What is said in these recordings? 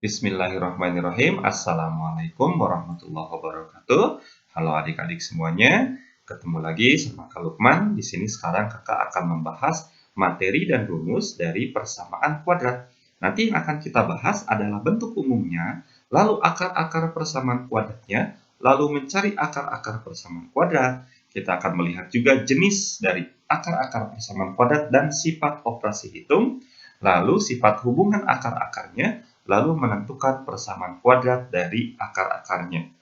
Bismillahirrahmanirrahim. Assalamualaikum warahmatullahi wabarakatuh. Halo adik-adik semuanya. Ketemu lagi sama Kak Lukman. Di sini sekarang Kakak akan membahas materi dan rumus dari persamaan kuadrat. Nanti yang akan kita bahas adalah bentuk umumnya, lalu akar-akar persamaan kuadratnya, lalu mencari akar-akar persamaan kuadrat. Kita akan melihat juga jenis dari akar-akar persamaan kuadrat dan sifat operasi hitung, lalu sifat hubungan akar-akarnya, lalu menentukan persamaan kuadrat dari akar-akarnya.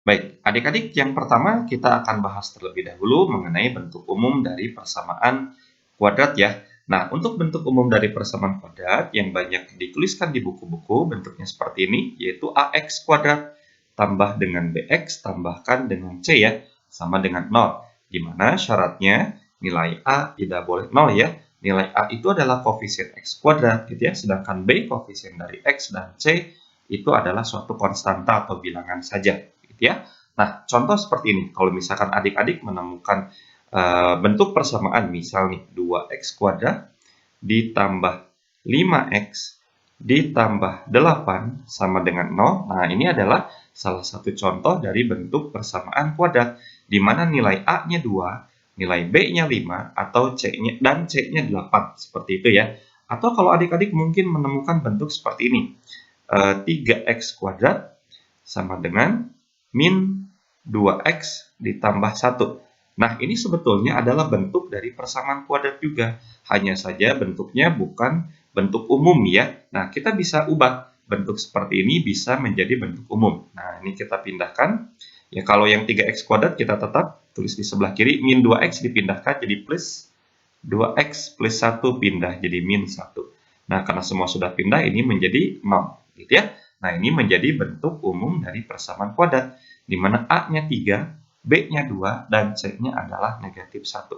Baik, adik-adik, yang pertama kita akan bahas terlebih dahulu mengenai bentuk umum dari persamaan kuadrat ya. Nah, untuk bentuk umum dari persamaan kuadrat yang banyak dituliskan di buku-buku bentuknya seperti ini, yaitu AX kuadrat tambah dengan BX tambahkan dengan C ya, sama dengan 0. Di mana syaratnya nilai A tidak boleh 0 ya. Nilai A itu adalah koefisien X kuadrat gitu ya, sedangkan B koefisien dari X dan C itu adalah suatu konstanta atau bilangan saja gitu ya. Nah, contoh seperti ini, kalau misalkan adik-adik menemukan bentuk persamaan, misal nih 2X kuadrat ditambah 5X ditambah 8 sama dengan 0. Nah, ini adalah salah satu contoh dari bentuk persamaan kuadrat, di mana nilai A-nya 2, nilai B-nya 5, atau C-nya dan C-nya 8, seperti itu ya. Atau kalau adik-adik mungkin menemukan bentuk seperti ini, 3X kuadrat sama dengan min 2X ditambah 1. Nah, ini sebetulnya adalah bentuk dari persamaan kuadrat juga, hanya saja bentuknya bukan bentuk umum ya. Nah, kita bisa ubah bentuk seperti ini bisa menjadi bentuk umum. Nah, ini kita pindahkan. Ya, kalau yang 3X kuadrat kita tetap tulis di sebelah kiri, min 2X dipindahkan jadi plus 2X plus 1 pindah jadi min 1. Nah, karena semua sudah pindah, ini menjadi 0, gitu ya. Nah, ini menjadi bentuk umum dari persamaan kuadrat, di mana A-nya 3, B-nya 2, dan C-nya adalah negatif 1.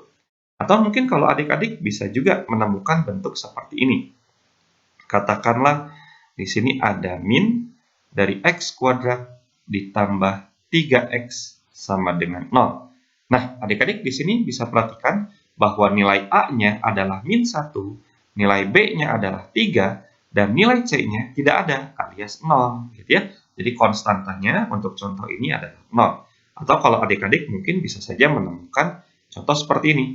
Atau mungkin kalau adik-adik bisa juga menemukan bentuk seperti ini. Katakanlah di sini ada min dari X kuadrat ditambah 3X sama dengan 0. Nah, adik-adik di sini bisa perhatikan bahwa nilai A-nya adalah min 1, nilai B-nya adalah 3, dan nilai C-nya tidak ada, alias 0. Gitu ya. Jadi konstantanya untuk contoh ini adalah 0. Atau kalau adik-adik mungkin bisa saja menemukan contoh seperti ini.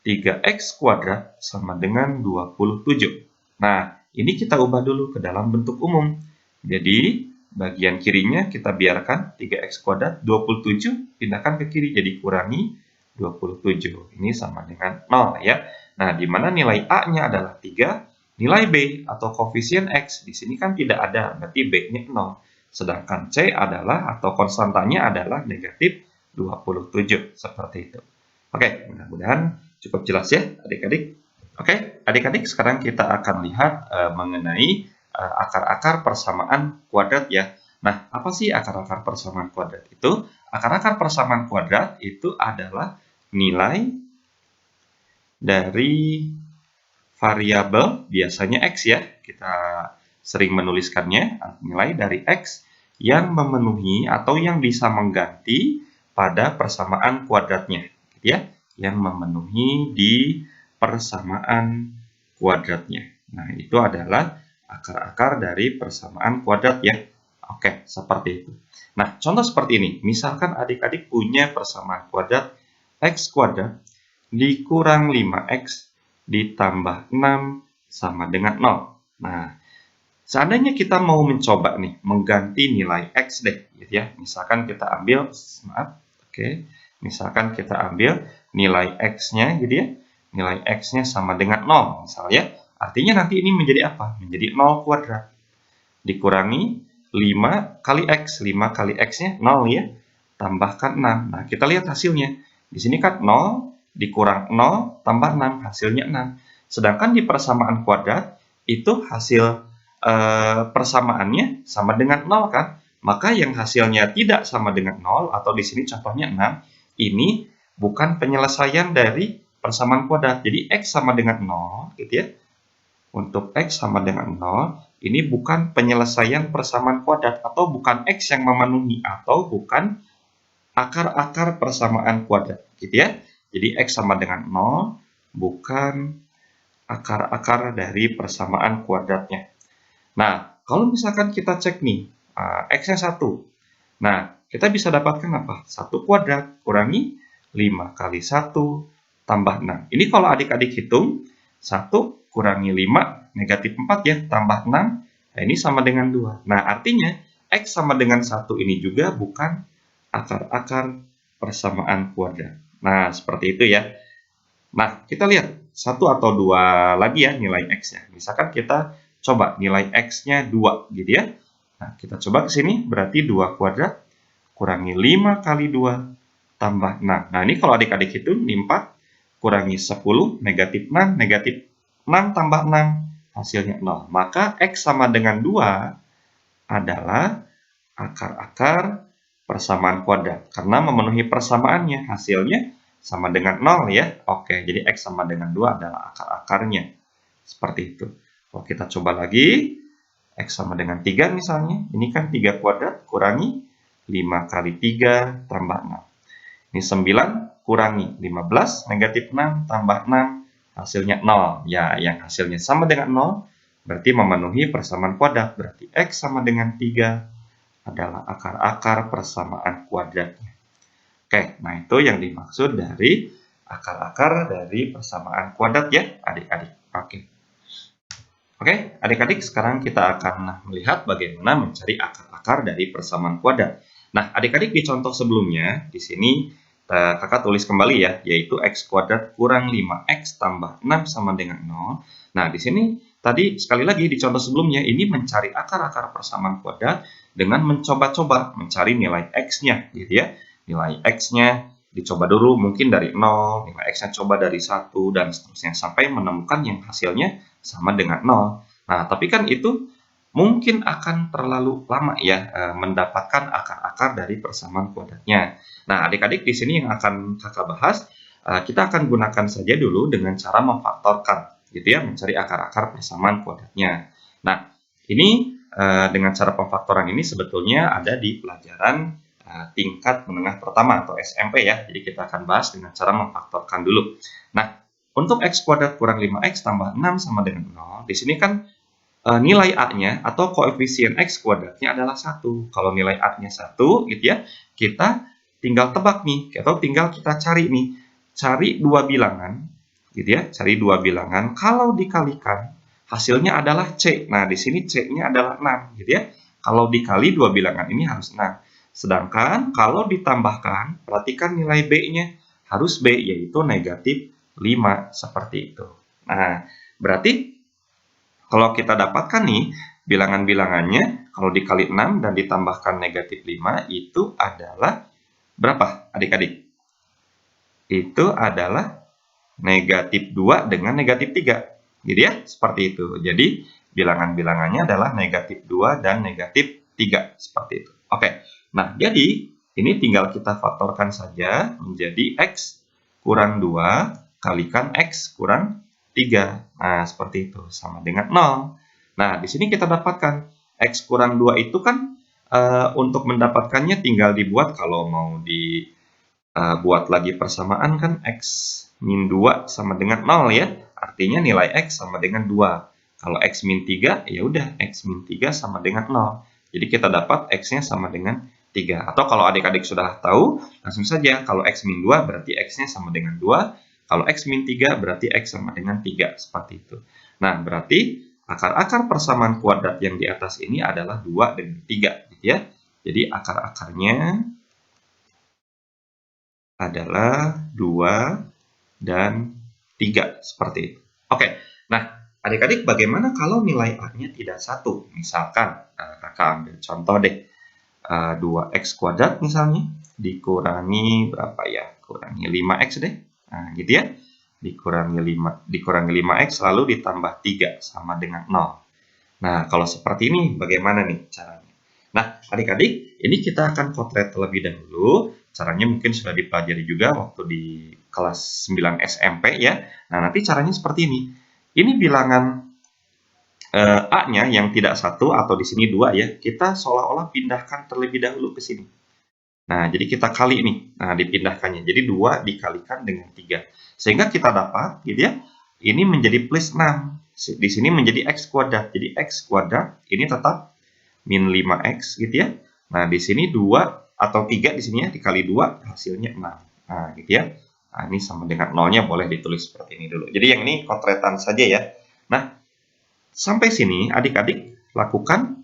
3X kuadrat sama dengan 27. Nah, ini kita ubah dulu ke dalam bentuk umum. Jadi, bagian kirinya kita biarkan 3X kuadrat, 27 pindahkan ke kiri, jadi kurangi 27. Ini sama dengan 0 ya. Nah, di mana nilai A-nya adalah 3, nilai B atau koefisien X di sini kan tidak ada, berarti B-nya 0. Sedangkan C adalah atau konstantanya adalah negatif 27, seperti itu. Oke, mudah-mudahan cukup jelas ya adik-adik. Oke, adik-adik, sekarang kita akan lihat mengenai akar-akar persamaan kuadrat ya. Nah, apa sih akar-akar persamaan kuadrat itu? Akar-akar persamaan kuadrat itu adalah nilai dari variabel, biasanya X ya, kita sering menuliskannya, nilai dari X yang memenuhi atau yang bisa mengganti pada persamaan kuadratnya, gitu ya, yang memenuhi di persamaan kuadratnya. Nah, itu adalah akar-akar dari persamaan kuadrat ya. Oke, seperti itu. Nah, contoh seperti ini. Misalkan adik-adik punya persamaan kuadrat X kuadrat dikurang 5X ditambah 6 sama dengan 0. Nah, seandainya kita mau mencoba nih mengganti nilai X deh, gitu ya. Misalkan kita ambil, misalkan kita ambil nilai X-nya gitu ya. Nilai X-nya sama dengan 0 misalnya. Artinya nanti ini menjadi apa? Menjadi 0 kuadrat. Dikurangi 5 kali X. 5 kali X-nya 0 ya. Tambahkan 6. Nah, kita lihat hasilnya. Di sini kan 0 dikurang 0 tambah 6, hasilnya 6. Sedangkan di persamaan kuadrat, itu hasil persamaannya sama dengan 0 kan? Maka yang hasilnya tidak sama dengan 0, atau di sini contohnya 6, ini bukan penyelesaian dari persamaan kuadrat. Jadi X sama dengan 0, gitu ya. Untuk X sama dengan 0, ini bukan penyelesaian persamaan kuadrat, atau bukan X yang memenuhi, atau bukan akar-akar persamaan kuadrat, gitu ya. Jadi X sama dengan 0, bukan akar-akar dari persamaan kuadratnya. Nah, kalau misalkan kita cek nih, X-nya 1. Nah, kita bisa dapatkan apa? 1 kuadrat kurangi 5 kali 1 tambah 6. Ini kalau adik-adik hitung, 1 kurangi 5 negatif 4 ya, tambah 6. Nah, ini sama dengan 2. Nah, artinya X sama dengan 1 ini juga bukan akar-akar persamaan kuadrat. Nah, seperti itu ya. Nah, kita lihat 1 atau 2 lagi ya nilai X-nya. Misalkan kita coba nilai X-nya 2 gitu ya. Nah, kita coba ke sini, berarti 2 kuadrat kurangi 5 kali 2 tambah 6. Nah, ini kalau adik-adik hitung, ini 4 kurangi 10, negatif 6 tambah 6, hasilnya 0. Maka X sama dengan 2 adalah akar-akar persamaan kuadrat. Karena memenuhi persamaannya, hasilnya sama dengan 0 ya. Oke, jadi X sama dengan 2 adalah akar-akarnya. Seperti itu. Kalau kita coba lagi, X sama dengan 3 misalnya. Ini kan 3 kuadrat kurangi 5 kali 3 tambah 6. Ini 9 kurangi 15 negatif 6 tambah 6. Hasilnya 0. Ya, yang hasilnya sama dengan 0 berarti memenuhi persamaan kuadrat. Berarti X sama dengan 3 adalah akar-akar persamaan kuadratnya. Oke, nah itu yang dimaksud dari akar-akar dari persamaan kuadrat ya, adik-adik. Oke, adik-adik, sekarang kita akan melihat bagaimana mencari akar-akar dari persamaan kuadrat. Nah, adik-adik di contoh sebelumnya, di sini kakak tulis kembali ya, yaitu X kuadrat kurang 5X tambah 6 sama dengan 0. Nah, di sini tadi sekali lagi di contoh sebelumnya, ini mencari akar-akar persamaan kuadrat dengan mencoba-coba mencari nilai X-nya, gitu ya. Nilai X-nya dicoba dulu mungkin dari 0, nilai X-nya coba dari 1, dan seterusnya, sampai menemukan yang hasilnya sama dengan 0. Nah, tapi kan itu mungkin akan terlalu lama ya mendapatkan akar-akar dari persamaan kuadratnya. Nah, adik-adik di sini yang akan kakak bahas, kita akan gunakan saja dulu dengan cara memfaktorkan, gitu ya, mencari akar-akar persamaan kuadratnya. Nah, ini dengan cara pemfaktoran ini sebetulnya ada di pelajaran tingkat menengah pertama atau SMP ya. Jadi kita akan bahas dengan cara memfaktorkan dulu. Nah, untuk X kuadrat kurang 5X tambah 6 sama dengan 0, di sini kan nilai A-nya atau koefisien X kuadratnya adalah 1. Kalau nilai A-nya 1, gitu ya, kita tinggal tebak nih, atau tinggal kita cari nih. Cari dua bilangan, gitu ya, cari dua bilangan. Kalau dikalikan, hasilnya adalah C. Nah, di sini C-nya adalah 6, gitu ya. Kalau dikali dua bilangan ini harus 6. Sedangkan kalau ditambahkan, perhatikan nilai B-nya harus B, yaitu negatif 5 seperti itu. Nah, berarti kalau kita dapatkan nih bilangan-bilangannya, kalau dikali 6 dan ditambahkan negatif 5, itu adalah berapa adik-adik? Itu adalah negatif 2 dengan negatif 3. Gitu ya, seperti itu. Jadi bilangan-bilangannya adalah negatif 2 dan negatif 3. Seperti itu. Oke, nah jadi ini tinggal kita faktorkan saja menjadi X kurang 2 kalikan X kurang 3. Nah, seperti itu. Sama dengan 0. Nah, di sini kita dapatkan X kurang 2 itu kan untuk mendapatkannya tinggal dibuat kalau mau dibuat lagi persamaan kan X min 2 sama dengan 0 ya. Artinya nilai X sama dengan 2. Kalau X min 3, ya udah X min 3 sama dengan 0. Jadi kita dapat X-nya sama dengan 3. Atau kalau adik-adik sudah tahu, langsung saja kalau X min 2 berarti X-nya sama dengan 2. Kalau X min 3 berarti X sama dengan 3. Seperti itu. Nah, berarti akar-akar persamaan kuadrat yang di atas ini adalah 2 dan 3. Gitu ya. Jadi akar-akarnya adalah 2 dan 3. Seperti itu. Oke. Nah, adik-adik bagaimana kalau nilai A-nya tidak 1? Misalkan, kakak ambil contoh deh. 2x kuadrat misalnya dikurangi berapa ya? Kurangi 5x deh. Nah, gitu ya. Dikurangi 5x lalu ditambah 3 sama dengan 0. Nah, kalau seperti ini bagaimana nih caranya? Nah, adik-adik, ini kita akan potret terlebih dahulu. Caranya mungkin sudah dipelajari juga waktu di kelas 9 SMP ya. Nah, nanti caranya seperti ini. Ini bilangan A-nya yang tidak 1 atau di sini 2 ya, kita seolah-olah pindahkan terlebih dahulu ke sini. Nah, jadi kita kali nih, nah dipindahkannya. Jadi 2 dikalikan dengan 3. Sehingga kita dapat, gitu ya, ini menjadi plus 6. di sini menjadi X kuadrat. Jadi X kuadrat ini tetap min 5X gitu ya. Nah, di sini 2 atau 3 di sini ya, dikali 2 hasilnya 6. Nah, gitu ya. Nah, ini sama dengan nolnya boleh ditulis seperti ini dulu. Jadi yang ini kotretan saja ya. Nah, sampai sini adik-adik lakukan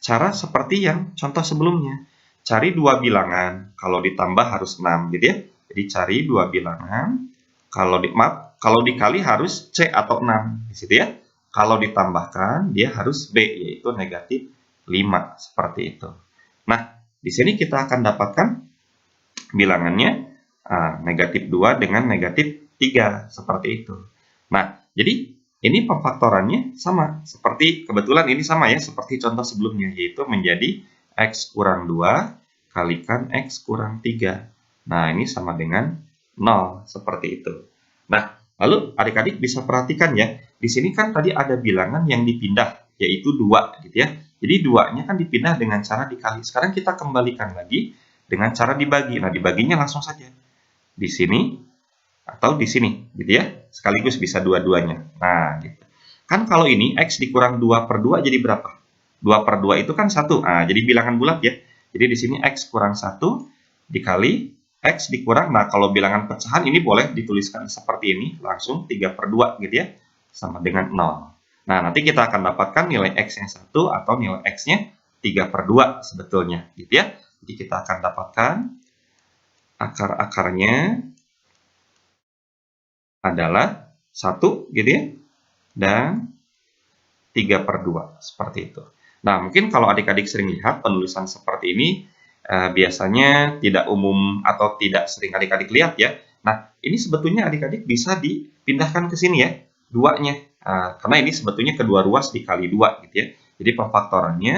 cara seperti yang contoh sebelumnya. Cari dua bilangan, kalau ditambah harus 6 gitu ya. Jadi cari dua bilangan, kalau dikali harus C atau 6 di situ ya. Kalau ditambahkan dia harus B, yaitu negatif 5 seperti itu. Nah, di sini kita akan dapatkan bilangannya negatif 2 dengan negatif 3 seperti itu. Nah, jadi ini pemfaktorannya sama, seperti kebetulan ini sama ya, seperti contoh sebelumnya, yaitu menjadi X kurang 2 kalikan X kurang 3. Nah, ini sama dengan 0, seperti itu. Nah, lalu adik-adik bisa perhatikan ya, di sini kan tadi ada bilangan yang dipindah, yaitu 2 gitu ya. Jadi 2-nya kan dipindah dengan cara dikali. Sekarang kita kembalikan lagi dengan cara dibagi. Nah, dibaginya langsung saja. Di sini atau di sini gitu ya, sekaligus bisa dua-duanya. Nah, gitu. Kan kalau ini X dikurang 2 per 2 jadi berapa? 2 per 2 itu kan 1. Nah, jadi bilangan bulat ya. Jadi di sini X kurang 1 dikali X dikurang, nah kalau bilangan pecahan ini boleh dituliskan seperti ini, langsung 3 per 2 gitu ya, sama dengan 0. Nah, nanti kita akan dapatkan nilai X-nya 1 atau nilai X-nya 3 per 2 sebetulnya gitu ya. Jadi kita akan dapatkan akar-akarnya adalah 1 gitu ya, dan 3 per 2 seperti itu. Nah, mungkin kalau adik-adik sering lihat penulisan seperti ini, biasanya tidak umum atau tidak sering adik-adik lihat ya. Nah, ini sebetulnya adik-adik bisa dipindahkan ke sini ya, 2-nya. Karena ini sebetulnya kedua ruas dikali 2 gitu ya. Jadi pemfaktorannya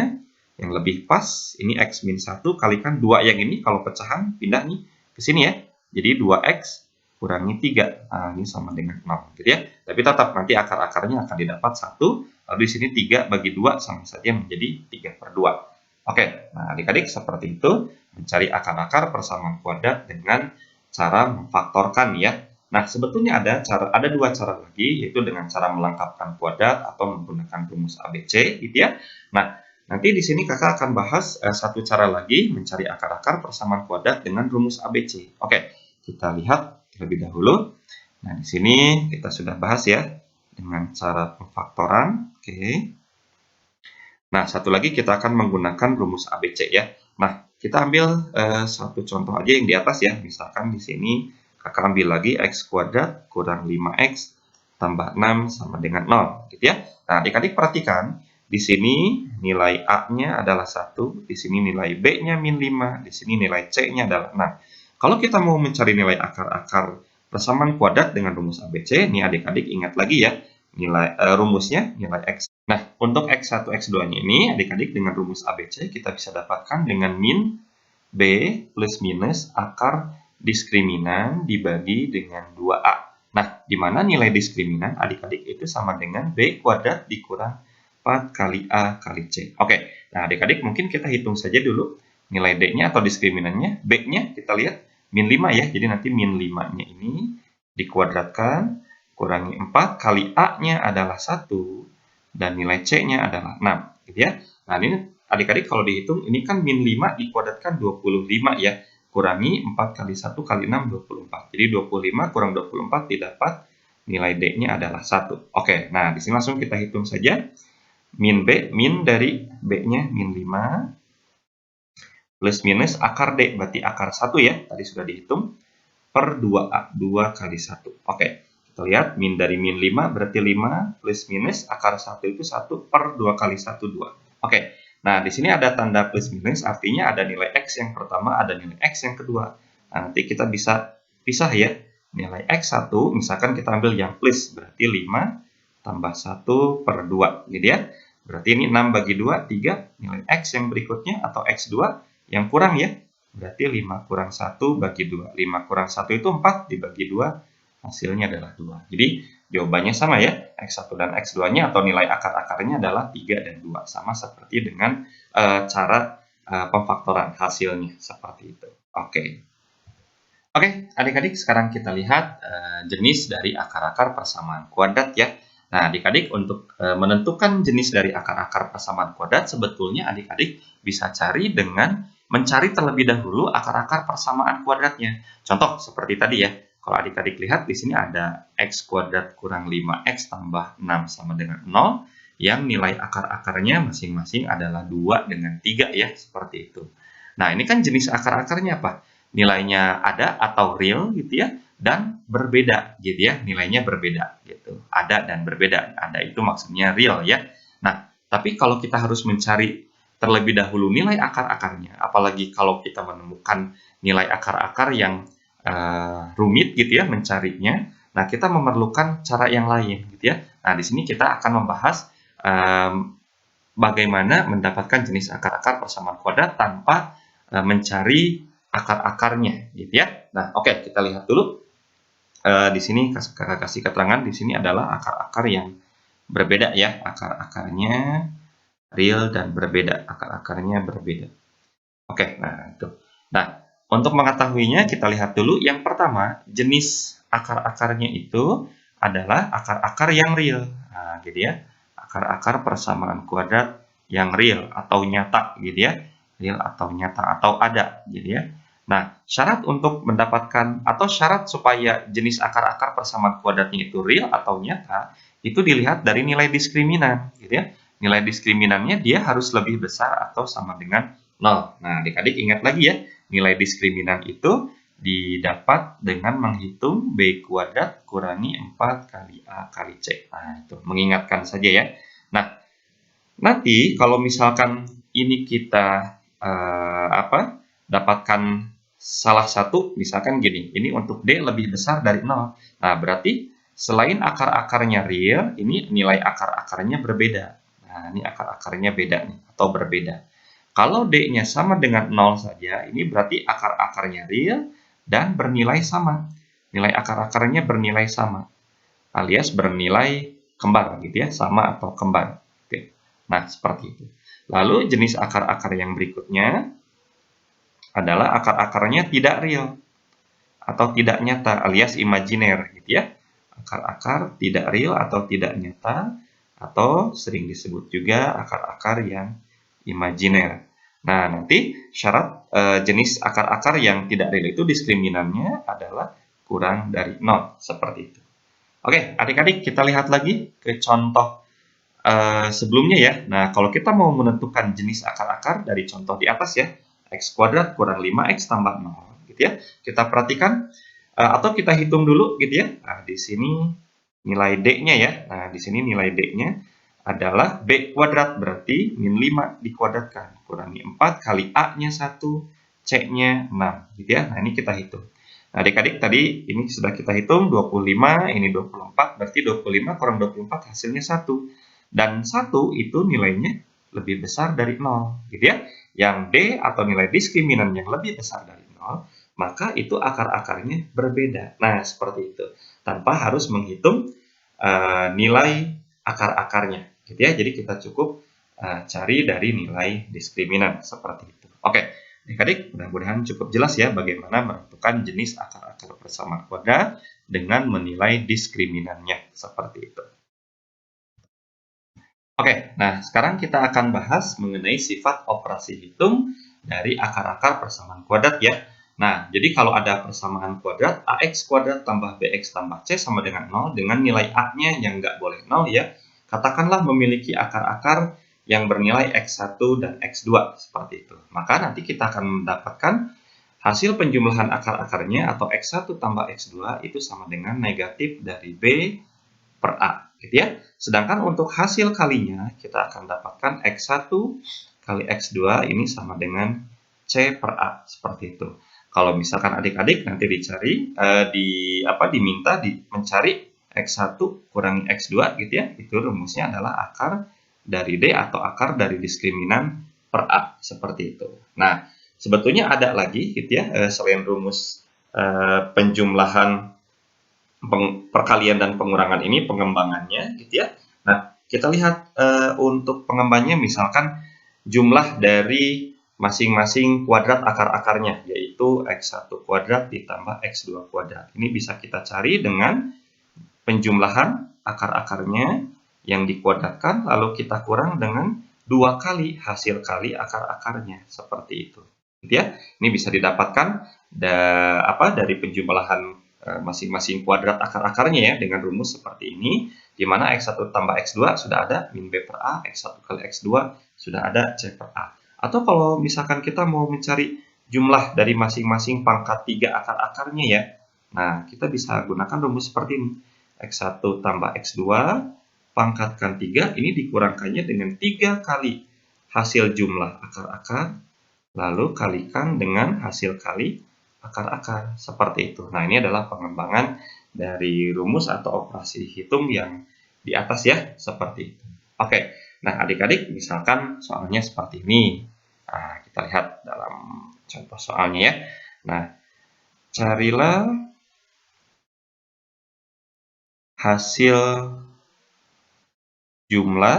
yang lebih pas, ini X min 1 kalikan 2 yang ini, kalau pecahan pindah nih ke sini ya. Jadi 2X kurangi 3. Nah, ini sama dengan 0 gitu ya. Tapi tetap nanti akar-akarnya akan didapat 1, lalu di sini 3 bagi 2 sama saja menjadi 3 per 2. Oke, nah adik-adik seperti itu mencari akar-akar persamaan kuadrat dengan cara memfaktorkan ya. Nah, sebetulnya ada dua cara lagi, yaitu dengan cara melengkapkan kuadrat atau menggunakan rumus ABC gitu ya. Nah, nanti di sini kakak akan bahas satu cara lagi mencari akar-akar persamaan kuadrat dengan rumus ABC. Oke, kita lihat terlebih dahulu. Nah, di sini kita sudah bahas ya dengan cara pemfaktoran. Oke. Nah, satu lagi kita akan menggunakan rumus ABC ya. Nah, kita ambil satu contoh aja yang di atas ya. Misalkan di sini kakak ambil lagi X kuadrat kurang 5X tambah 6 sama dengan 0 gitu ya. Nah, adik-adik perhatikan di sini nilai A-nya adalah 1, di sini nilai B-nya min 5, di sini nilai C-nya adalah 6. Kalau kita mau mencari nilai akar-akar persamaan kuadrat dengan rumus ABC, nih adik-adik ingat lagi ya, nilai rumusnya nilai X. Nah, untuk X1, X2-nya ini adik-adik dengan rumus ABC kita bisa dapatkan dengan min B plus minus akar diskriminan dibagi dengan 2A. Nah, di mana nilai diskriminan adik-adik itu sama dengan B kuadrat dikurang 4 kali A kali C. Oke, nah adik-adik mungkin kita hitung saja dulu nilai D-nya atau diskriminannya. B-nya kita lihat min 5 ya, jadi nanti min 5-nya ini dikuadratkan kurangi 4 kali A-nya adalah 1 dan nilai C-nya adalah 6 gitu ya. Nah, ini adik-adik kalau dihitung ini kan min 5 dikuadratkan 25 ya. Kurangi 4 kali 1 kali 6 24. Jadi 25 kurang 24 didapat nilai D-nya adalah 1. Oke, nah di sini langsung kita hitung saja. Min B, min dari B-nya min 5 plus minus akar D, berarti akar 1 ya. Tadi sudah dihitung per 2A, 2 kali 1. Oke, kita lihat min dari min 5 berarti 5 plus minus akar 1 itu 1 per 2 kali 1, 2. Oke, nah di sini ada tanda plus minus, artinya ada nilai X yang pertama, ada nilai X yang kedua. Nah, nanti kita bisa pisah ya, nilai X1, misalkan kita ambil yang plus, berarti 5 tambah 1 per 2, gitu ya. Berarti ini 6 bagi 2, 3, nilai X yang berikutnya atau X2 yang kurang ya. Berarti 5 kurang 1 bagi 2. 5 kurang 1 itu 4 dibagi 2, hasilnya adalah 2. Jadi jawabannya sama ya, X1 dan X2-nya atau nilai akar-akarnya adalah 3 dan 2. Sama seperti dengan cara pemfaktoran hasilnya, seperti itu. Oke, adik-adik sekarang kita lihat jenis dari akar-akar persamaan kuadrat ya. Nah, adik-adik untuk menentukan jenis dari akar-akar persamaan kuadrat, sebetulnya adik-adik bisa cari dengan mencari terlebih dahulu akar-akar persamaan kuadratnya. Contoh seperti tadi ya, kalau adik-adik lihat di sini ada x kuadrat kurang 5x tambah 6 sama dengan 0, yang nilai akar-akarnya masing-masing adalah 2 dengan 3 ya, seperti itu. Nah, ini kan jenis akar-akarnya apa? Nilainya ada atau real gitu ya, dan berbeda gitu ya, nilainya berbeda gitu. Ada dan berbeda. Ada itu maksudnya real ya. Nah, tapi kalau kita harus mencari terlebih dahulu nilai akar-akarnya, apalagi kalau kita menemukan nilai akar-akar yang rumit gitu ya mencarinya, nah kita memerlukan cara yang lain gitu ya. Nah, di sini kita akan membahas bagaimana mendapatkan jenis akar-akar persamaan kuadrat tanpa mencari akar-akarnya gitu ya. Nah, oke, kita lihat dulu. Di sini kakak kasih keterangan di sini adalah akar-akar yang berbeda ya, akar-akarnya real dan berbeda, akar-akarnya berbeda. Oke, nah itu. Nah, untuk mengetahuinya kita lihat dulu. Yang pertama, jenis akar-akarnya itu adalah akar-akar yang real. Nah, gitu ya. Akar-akar persamaan kuadrat yang real atau nyata gitu ya. Real atau nyata atau ada gitu ya. Nah, syarat untuk mendapatkan atau syarat supaya jenis akar-akar persamaan kuadratnya itu real atau nyata itu dilihat dari nilai diskriminan gitu ya. Nilai diskriminannya dia harus lebih besar atau sama dengan 0. Nah, adik-adik ingat lagi ya, nilai diskriminan itu didapat dengan menghitung B kuadrat kurangi 4 kali A kali C. Nah, itu mengingatkan saja ya. Nah, nanti kalau misalkan ini kita dapatkan salah satu, misalkan gini, ini untuk D lebih besar dari 0. Nah, berarti selain akar-akarnya real, ini nilai akar-akarnya berbeda. Nah, ini akar-akarnya beda nih, atau berbeda. Kalau D-nya sama dengan 0 saja, ini berarti akar-akarnya real dan bernilai sama. Nilai akar-akarnya bernilai sama, alias bernilai kembar gitu ya, sama atau kembar. Oke. Nah, seperti itu. Lalu jenis akar-akar yang berikutnya adalah akar-akarnya tidak real atau tidak nyata alias imajiner gitu ya. Akar-akar tidak real atau tidak nyata atau sering disebut juga akar-akar yang imajiner. Nah, nanti syarat jenis akar-akar yang tidak real itu diskriminannya adalah kurang dari 0 seperti itu. Oke, adik-adik kita lihat lagi ke contoh sebelumnya ya. Nah, kalau kita mau menentukan jenis akar-akar dari contoh di atas ya, x kuadrat kurang 5x tambah 0 gitu ya. Kita perhatikan atau kita hitung dulu gitu ya. Nah, di sini nilai D-nya ya. Nah, di sini nilai D-nya adalah B kuadrat, berarti min 5 dikuadratkan. Kurangi 4 kali A-nya 1, C-nya 6 gitu ya. Nah, ini kita hitung. Nah, adik-adik tadi ini sudah kita hitung 25, ini 24, berarti 25 kurang 24 hasilnya 1. Dan 1 itu nilainya lebih besar dari 0 gitu ya. Yang D atau nilai diskriminan yang lebih besar dari 0, maka itu akar-akarnya berbeda. Nah, seperti itu. Tanpa harus menghitung nilai akar-akarnya gitu ya. Jadi kita cukup cari dari nilai diskriminan seperti itu. Oke, adik-adik mudah-mudahan cukup jelas ya bagaimana menentukan jenis akar-akar persamaan kuadrat dengan menilai diskriminannya seperti itu. Oke, nah sekarang kita akan bahas mengenai sifat operasi hitung dari akar-akar persamaan kuadrat ya. Nah, jadi kalau ada persamaan kuadrat AX kuadrat tambah BX tambah C sama dengan 0 dengan nilai A-nya yang nggak boleh 0 ya, katakanlah memiliki akar-akar yang bernilai X1 dan X2 seperti itu. Maka nanti kita akan mendapatkan hasil penjumlahan akar-akarnya atau X1 tambah X2 itu sama dengan negatif dari B per A gitu ya. Sedangkan untuk hasil kalinya kita akan dapatkan X1 kali X2 ini sama dengan C per A seperti itu. Kalau misalkan adik-adik nanti dicari diminta mencari X1 kurangi X2 gitu ya, itu rumusnya adalah akar dari D atau akar dari diskriminan per A seperti itu. Nah, sebetulnya ada lagi gitu ya selain rumus penjumlahan perkalian dan pengurangan ini pengembangannya gitu ya. Nah, kita lihat untuk pengembangannya misalkan jumlah dari masing-masing kuadrat akar-akarnya yaitu X1 kuadrat ditambah X2 kuadrat. Ini bisa kita cari dengan penjumlahan akar-akarnya yang dikuadratkan, lalu kita kurang dengan 2 kali hasil kali akar-akarnya, seperti itu. Gitu ya. Ini bisa didapatkan dari penjumlahan masing-masing kuadrat akar-akarnya ya, dengan rumus seperti ini, di mana X1 tambah X2 sudah ada min B per A, X1 kali X2 sudah ada C per A. Atau kalau misalkan kita mau mencari jumlah dari masing-masing pangkat 3 akar-akarnya ya, nah kita bisa gunakan rumus seperti ini. X1 tambah X2 pangkatkan 3, ini dikurangkannya dengan 3 kali hasil jumlah akar-akar, lalu kalikan dengan hasil kali akar-akar, seperti itu. Nah, ini adalah pengembangan dari rumus atau operasi hitung yang di atas ya, seperti itu. Oke, nah adik-adik misalkan soalnya seperti ini. Nah, kita lihat dalam contoh soalnya ya. Nah, carilah hasil jumlah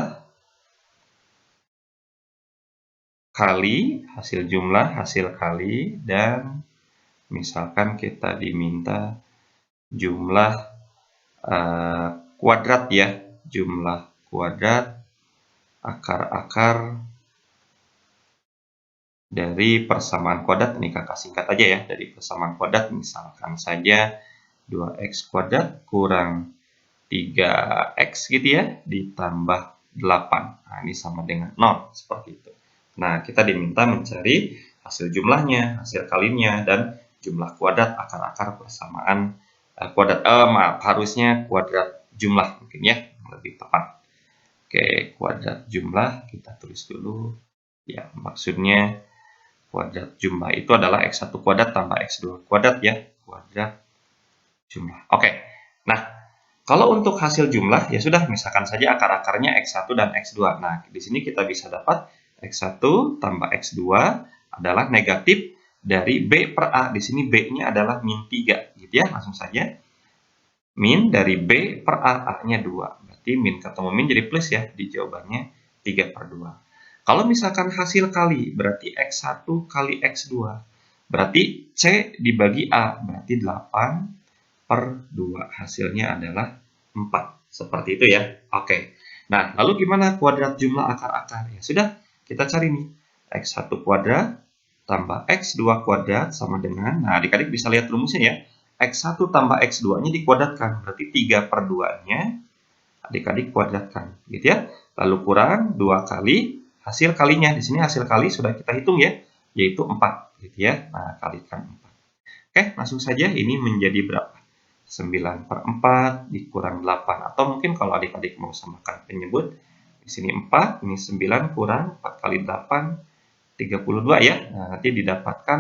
kali, hasil jumlah, hasil kali, dan misalkan kita diminta jumlah kuadrat ya, jumlah kuadrat akar-akar dari persamaan kuadrat. Ini kakak singkat aja ya, dari persamaan kuadrat misalkan saja 2x kuadrat kurang 3x gitu ya, ditambah 8. Nah, ini sama dengan 0, seperti itu. Nah, kita diminta mencari hasil jumlahnya, hasil kalinya, dan jumlah kuadrat akar-akar persamaan kuadrat. Harusnya kuadrat jumlah mungkin ya, lebih tepat. Oke, kuadrat jumlah kita tulis dulu. Ya, maksudnya kuadrat jumlah itu adalah X1 kuadrat tambah X2 kuadrat ya, kuadrat jumlah. Oke, nah kalau untuk hasil jumlah, ya sudah, misalkan saja akar-akarnya X1 dan X2. Nah, di sini kita bisa dapat X1 tambah X2 adalah negatif dari B per A. Di sini B-nya adalah min 3, gitu ya, langsung saja. Min dari B per A, A-nya 2. Berarti min ketemu min jadi plus ya, di jawabannya 3 per 2. Kalau misalkan hasil kali, berarti X1 kali X2. Berarti C dibagi A, berarti 8 per 2. Hasilnya adalah 4. Seperti itu ya. Oke. Nah, lalu gimana kuadrat jumlah akar-akar? Ya sudah, kita cari nih. X1 kuadrat tambah X2 kuadrat sama dengan, nah adik-adik bisa lihat rumusnya ya. X1 tambah X2-nya dikuadratkan. Berarti 3 per 2-nya adik-adik kuadratkan. Gitu ya. Lalu kurang 2 kali hasil kalinya. Di sini hasil kali sudah kita hitung ya, yaitu 4. Gitu ya. Nah, kalikan 4. Oke, langsung saja ini menjadi berapa? 9 per 4 dikurang 8. Atau mungkin kalau adik-adik mau samakan penyebut, di sini 4, ini 9 kurang 4 kali 8, 32 ya. Nah, nanti didapatkan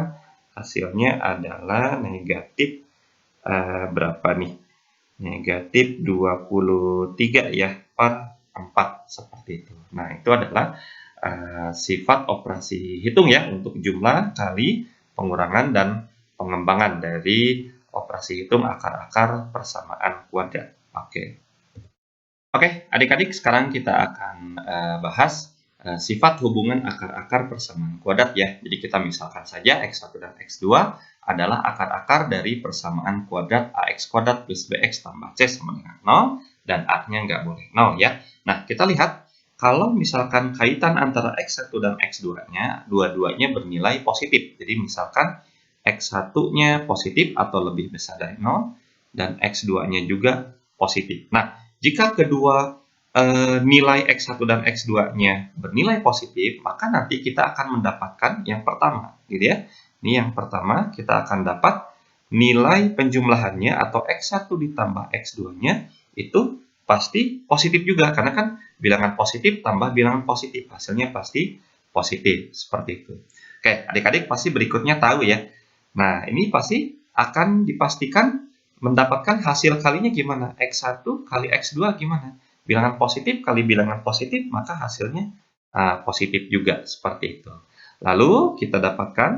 hasilnya adalah negatif berapa nih? Negatif 23 ya per 4, seperti itu. Nah, itu adalah sifat operasi hitung ya, untuk jumlah kali pengurangan dan pengembangan dari operasi hitung akar-akar persamaan kuadrat. Oke, adik-adik, sekarang kita akan bahas sifat hubungan akar-akar persamaan kuadrat ya. Jadi kita misalkan saja X1 dan X2 adalah akar-akar dari persamaan kuadrat AX kuadrat plus BX tambah C sama dengan 0, dan A-nya nggak boleh 0 ya. Nah, kita lihat kalau misalkan kaitan antara X1 dan X2-nya, dua-duanya bernilai positif. Jadi misalkan X1-nya positif atau lebih besar dari 0, dan X2-nya juga positif. Nah, jika kedua nilai X1 dan X2-nya bernilai positif, maka nanti kita akan mendapatkan yang pertama, gitu ya. Ini yang pertama, kita akan dapat nilai penjumlahannya atau X1 ditambah X2-nya itu pasti positif juga, karena kan bilangan positif tambah bilangan positif, hasilnya pasti positif, seperti itu. Oke, adik-adik pasti berikutnya tahu ya. Nah, ini pasti akan dipastikan mendapatkan hasil kalinya gimana? X1 kali X2 gimana? Bilangan positif kali bilangan positif, maka hasilnya positif juga, seperti itu. Lalu kita dapatkan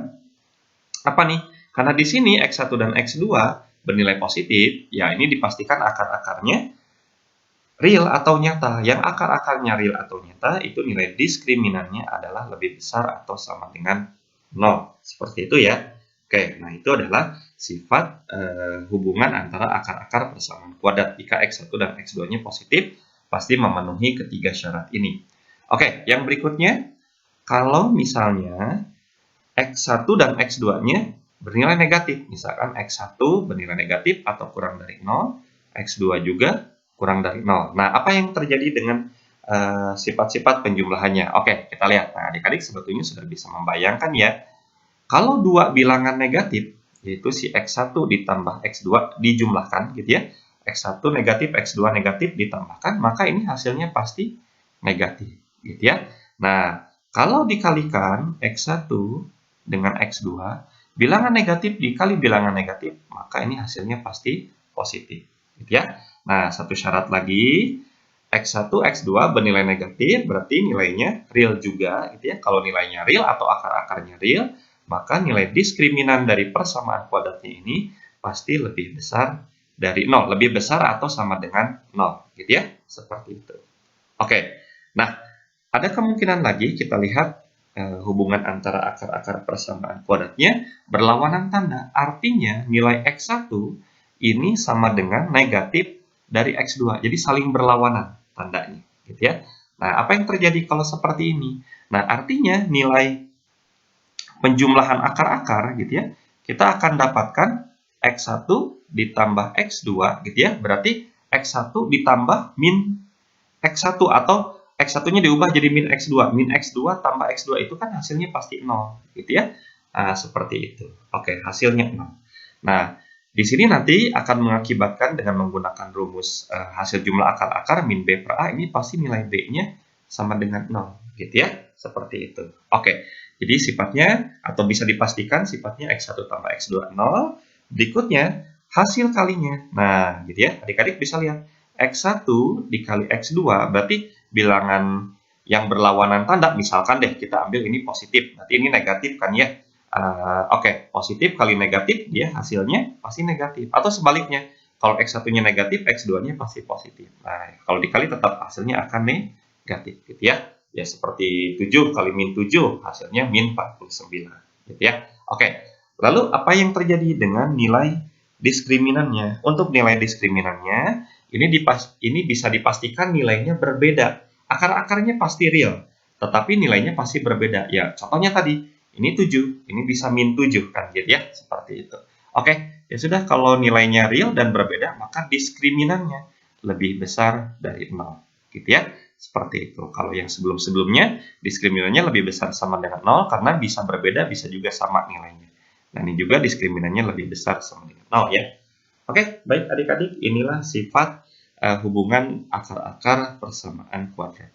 apa nih? Karena di sini X1 dan X2 bernilai positif, ya ini dipastikan akar-akarnya real atau nyata. Yang akar-akarnya real atau nyata, itu nilai diskriminannya adalah lebih besar atau sama dengan 0. Seperti itu ya. Oke, nah itu adalah sifat hubungan antara akar-akar persamaan kuadrat. Jika X1 dan X2-nya positif, pasti memenuhi ketiga syarat ini. Oke, yang berikutnya, kalau misalnya X1 dan X2-nya bernilai negatif, misalkan X1 bernilai negatif atau kurang dari 0, X2 juga kurang dari 0. Nah, apa yang terjadi dengan sifat-sifat penjumlahannya? Oke, kita lihat. Nah, adik-adik sebetulnya sudah bisa membayangkan ya, kalau dua bilangan negatif, yaitu si X1 ditambah X2 dijumlahkan gitu ya, X1 negatif, X2 negatif ditambahkan, maka ini hasilnya pasti negatif gitu ya. Nah, kalau dikalikan X1 dengan X2, bilangan negatif dikali bilangan negatif, maka ini hasilnya pasti positif gitu ya. Nah, satu syarat lagi, X1, X2 bernilai negatif, berarti nilainya real juga gitu ya. Kalau nilainya real atau akar-akarnya real, maka nilai diskriminan dari persamaan kuadratnya ini pasti lebih besar dari 0, lebih besar atau sama dengan 0, gitu ya, seperti itu. Oke, nah ada kemungkinan lagi kita lihat hubungan antara akar-akar persamaan kuadratnya berlawanan tanda, artinya nilai X1 ini sama dengan negatif dari X2, jadi saling berlawanan tandanya, gitu ya. Nah, apa yang terjadi kalau seperti ini? Nah, artinya nilai penjumlahan akar-akar gitu ya, kita akan dapatkan X1 ditambah X2 gitu ya, berarti X1 ditambah min X1 atau X1-nya diubah jadi min X2. Min X2 tambah X2 itu kan hasilnya pasti 0 gitu ya. Nah, seperti itu. Oke, hasilnya 0. Nah, di sini nanti akan mengakibatkan dengan menggunakan rumus hasil jumlah akar-akar min B per A, ini pasti nilai B-nya sama dengan 0 gitu ya. Seperti itu. Oke, jadi sifatnya atau bisa dipastikan sifatnya X1 tambah X2 0. Berikutnya hasil kalinya. Nah, gitu ya. Adik-adik bisa lihat X1 dikali X2 berarti bilangan yang berlawanan tanda, misalkan deh kita ambil ini positif, berarti ini negatif kan ya. Oke, positif kali negatif dia hasilnya pasti negatif. Atau sebaliknya, kalau X1-nya negatif, X2-nya pasti positif. Nah, kalau dikali tetap hasilnya akan negatif gitu ya. Ya seperti 7 kali min 7 hasilnya min 49 gitu ya. Oke, lalu apa yang terjadi dengan nilai diskriminannya? Untuk nilai diskriminannya, ini bisa dipastikan nilainya berbeda. Akar-akarnya pasti real, tetapi nilainya pasti berbeda. Ya, contohnya tadi, ini 7, ini bisa min 7 kan gitu ya, seperti itu. Oke, ya sudah, kalau nilainya real dan berbeda, maka diskriminannya lebih besar dari 0 gitu ya. Seperti itu. Kalau yang sebelum-sebelumnya, diskriminannya lebih besar sama dengan 0 karena bisa berbeda, bisa juga sama nilainya. Nah, ini juga diskriminannya lebih besar sama dengan 0 ya. Oke, baik adik-adik, inilah sifat hubungan akar-akar persamaan kuadrat.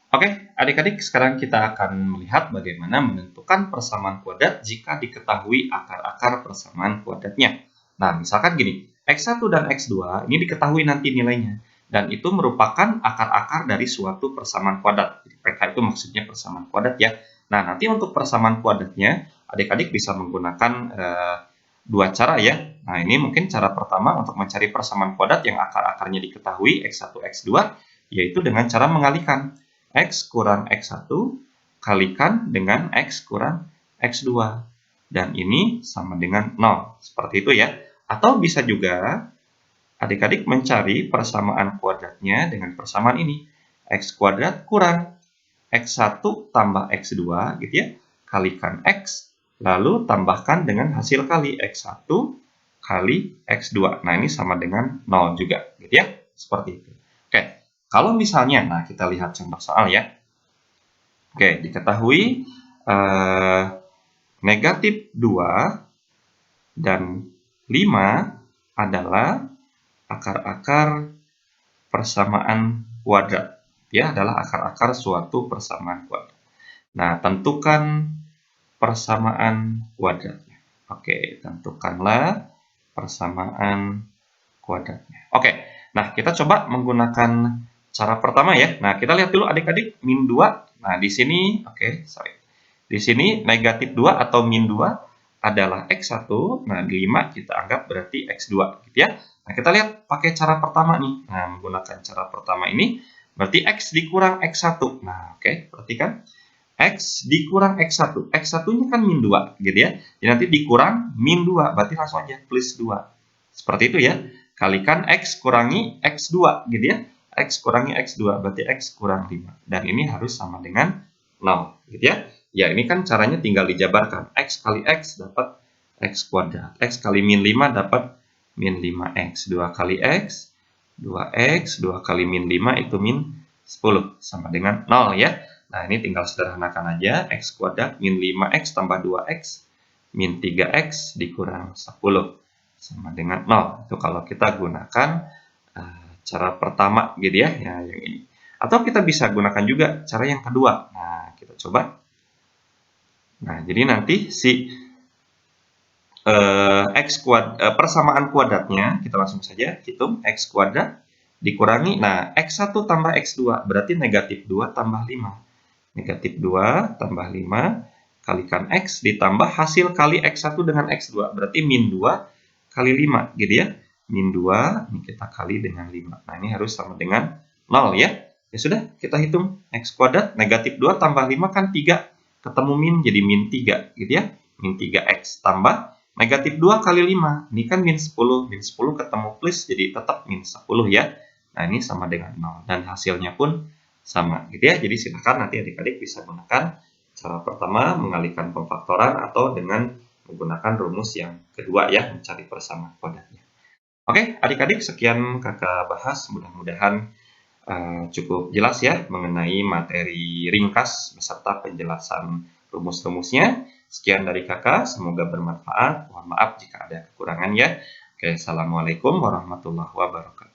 Oke, adik-adik, sekarang kita akan melihat bagaimana menentukan persamaan kuadrat jika diketahui akar-akar persamaan kuadratnya. Nah, misalkan gini, X1 dan X2 ini diketahui nanti nilainya, dan itu merupakan akar-akar dari suatu persamaan kuadrat. PK itu maksudnya persamaan kuadrat ya. Nah, nanti untuk persamaan kuadratnya, adik-adik bisa menggunakan dua cara ya. Nah, ini mungkin cara pertama untuk mencari persamaan kuadrat yang akar-akarnya diketahui X1, X2, yaitu dengan cara mengalikan X kurang X1 kalikan dengan X kurang X2. Dan ini sama dengan 0. Seperti itu ya. Atau bisa juga adik-adik mencari persamaan kuadratnya dengan persamaan ini. X kuadrat kurang X1 tambah X2 gitu ya. Kalikan X, lalu tambahkan dengan hasil kali X1 kali X2. Nah, ini sama dengan 0 juga gitu ya. Seperti itu. Oke, kalau misalnya, nah kita lihat contoh soal ya. Oke, diketahui negatif 2 dan 5 adalah akar-akar persamaan kuadrat. Ya, adalah akar-akar suatu persamaan kuadrat. Nah, tentukan persamaan kuadratnya. Oke, tentukanlah persamaan kuadratnya. Oke, nah kita coba menggunakan cara pertama ya. Nah, kita lihat dulu adik-adik, min 2. Nah, di sini, di sini negatif 2 atau min 2 adalah X1. Nah, di 5 kita anggap berarti X2 gitu ya. Nah, kita lihat pakai cara pertama nih. Nah, menggunakan cara pertama ini berarti X dikurang X1. Nah, oke, perhatikan. X dikurang X1. X1-nya kan min 2, gitu ya. Jadi nanti dikurang min 2, berarti langsung aja plus 2. Seperti itu ya. Kalikan X kurangi X2, gitu ya. X kurangi X2, berarti X kurang 5. Dan ini harus sama dengan 0, gitu ya. Ya, ini kan caranya tinggal dijabarkan. X kali X dapat X kuadrat. X kali min 5 dapat min 5X. 2 kali X, 2X, 2 kali min 5 itu min 10. Sama dengan 0 ya. Nah, ini tinggal sederhanakan aja. X kuadrat min 5X tambah 2X min 3X dikurang 10. Sama dengan 0. Itu kalau kita gunakan cara pertama gitu ya, yang ini. Atau kita bisa gunakan juga cara yang kedua. Nah, kita coba. Nah, jadi nanti si persamaan kuadratnya, kita langsung saja hitung X kuadrat dikurangi. Nah, X1 tambah X2 berarti negatif 2 tambah 5. Negatif 2 tambah 5 kalikan X ditambah hasil kali X1 dengan X2. Berarti min 2 kali 5 gitu ya. Min 2 ini kita kali dengan 5. Nah, ini harus sama dengan 0 ya. Ya sudah, kita hitung X kuadrat negatif 2 tambah 5 kan 3. Ketemu min jadi min 3 gitu ya. Min 3X tambah negatif 2 kali 5. Ini kan min 10. Min 10 ketemu plus jadi tetap min 10 ya. Nah, ini sama dengan 0. Dan hasilnya pun sama gitu ya. Jadi silakan nanti adik-adik bisa gunakan cara pertama mengalihkan pemfaktoran atau dengan menggunakan rumus yang kedua ya, mencari persamaan kuadratnya. Oke, adik-adik sekian kakak bahas, mudah-mudahan cukup jelas ya mengenai materi ringkas beserta penjelasan rumus-rumusnya. Sekian dari kakak, semoga bermanfaat. Mohon maaf jika ada kekurangan ya. Oke, assalamualaikum warahmatullahi wabarakatuh.